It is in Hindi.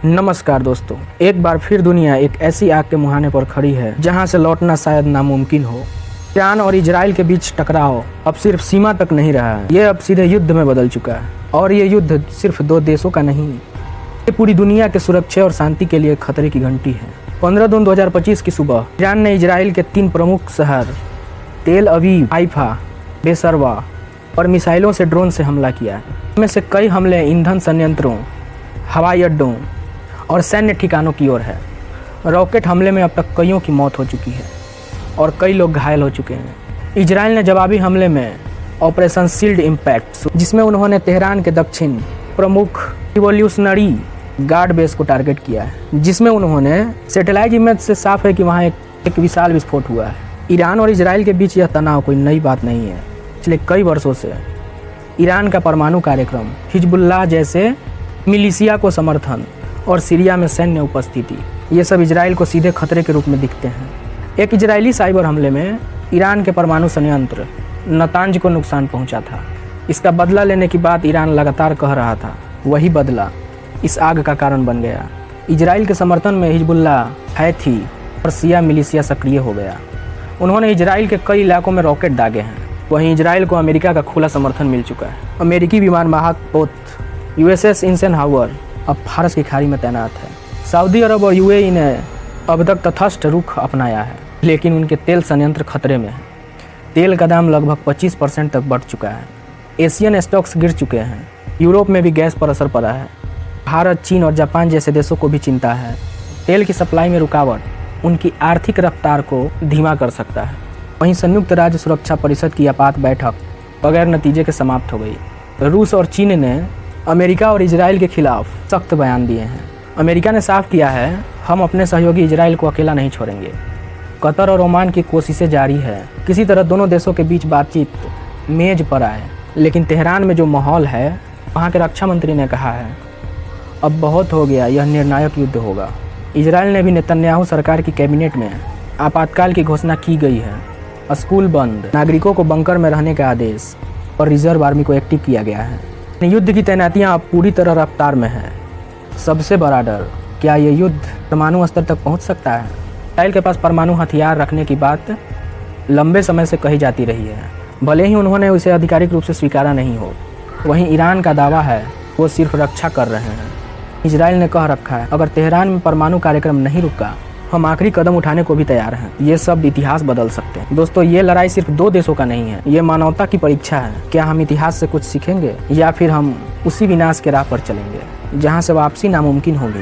नमस्कार दोस्तों, एक बार फिर दुनिया एक ऐसी आग के मुहाने पर खड़ी है जहां से लौटना शायद नामुमकिन हो। ईरान और इजराइल के बीच टकराव अब सिर्फ सीमा तक नहीं रहा है, ये अब सीधे युद्ध में बदल चुका है। और ये युद्ध सिर्फ दो देशों का नहीं, ये पूरी दुनिया के सुरक्षा और शांति के लिए खतरे की घंटी है। 15 जून 2025 की सुबह ईरान ने इजराइल के 3 प्रमुख शहर तेल अवीव, हाइफा, बेसरवा और मिसाइलों से ड्रोन से हमला किया है। इनमें से कई हमले ईंधन संयंत्रों, हवाई अड्डों और सैन्य ठिकानों की ओर है। रॉकेट हमले में अब तक कईयों की मौत हो चुकी है और कई लोग घायल हो चुके हैं। इजराइल ने जवाबी हमले में ऑपरेशन शील्ड इम्पैक्ट, जिसमें उन्होंने तेहरान के दक्षिण प्रमुख रिवॉल्यूशनरी गार्ड बेस को टारगेट किया है, जिसमें उन्होंने सैटेलाइट इमेज से साफ है कि वहाँ एक विशाल विस्फोट हुआ है। ईरान और इजराइल के बीच यह तनाव कोई नई बात नहीं है। पिछले कई वर्षों से ईरान का परमाणु कार्यक्रम, हिजबुल्लाह जैसे मिलिशिया को समर्थन और सीरिया में सैन्य उपस्थिति, ये सब इजराइल को सीधे खतरे के रूप में दिखते हैं। एक इजरायली साइबर हमले में ईरान के परमाणु संयंत्र नतांज को नुकसान पहुंचा था। इसका बदला लेने की बात ईरान लगातार कह रहा था, वही बदला इस आग का कारण बन गया। इजराइल के समर्थन में हिजबुल्लाह, हैथी और शिया मिलिशिया सक्रिय हो गया। उन्होंने इजराइल के कई इलाकों में रॉकेट दागे हैं। वहीं इजराइल को अमेरिका का खुला समर्थन मिल चुका है। अमेरिकी विमान वाहक पोत USS एइज़नहावर अब फारस की खाड़ी में तैनात है। सऊदी अरब और UAE ने अब तक तटस्थ रुख अपनाया है, लेकिन उनके तेल संयंत्र खतरे में है। तेल का दाम लगभग 25% तक बढ़ चुका है। एशियन स्टॉक्स गिर चुके हैं। यूरोप में भी गैस पर असर पड़ा है। भारत, चीन और जापान जैसे देशों को भी चिंता है। तेल की सप्लाई में रुकावट उनकी आर्थिक रफ्तार को धीमा कर सकता है। वहीं संयुक्त राज्य सुरक्षा परिषद की आपात बैठक बगैर नतीजे के समाप्त हो गई। रूस और चीन ने अमेरिका और इजराइल के खिलाफ सख्त बयान दिए हैं। अमेरिका ने साफ किया है, हम अपने सहयोगी इजराइल को अकेला नहीं छोड़ेंगे। कतर और ओमान की कोशिशें जारी है, किसी तरह दोनों देशों के बीच बातचीत मेज पर आए। लेकिन तेहरान में जो माहौल है, वहाँ के रक्षा मंत्री ने कहा है, अब बहुत हो गया, यह निर्णायक युद्ध होगा। इजराइल ने भी नेतन्याहू सरकार की कैबिनेट में आपातकाल की घोषणा की गई है। स्कूल बंद, नागरिकों को बंकर में रहने का आदेश और रिजर्व आर्मी को एक्टिव किया गया है। युद्ध की तैनातियां अब पूरी तरह रफ्तार में है। सबसे बड़ा डर, क्या ये युद्ध परमाणु स्तर तक पहुंच सकता है? इजराइल के पास परमाणु हथियार रखने की बात लंबे समय से कही जाती रही है, भले ही उन्होंने उसे आधिकारिक रूप से स्वीकारा नहीं हो। वहीं ईरान का दावा है वो सिर्फ रक्षा कर रहे हैं। इजराइल ने कह रखा है, अगर तेहरान में परमाणु कार्यक्रम नहीं रुका, हम आखिरी कदम उठाने को भी तैयार हैं। ये सब इतिहास बदल सकते हैं। दोस्तों, ये लड़ाई सिर्फ 2 देशों का नहीं है, ये मानवता की परीक्षा है। क्या हम इतिहास से कुछ सीखेंगे या फिर हम उसी विनाश के राह पर चलेंगे जहां से वापसी नामुमकिन होगी।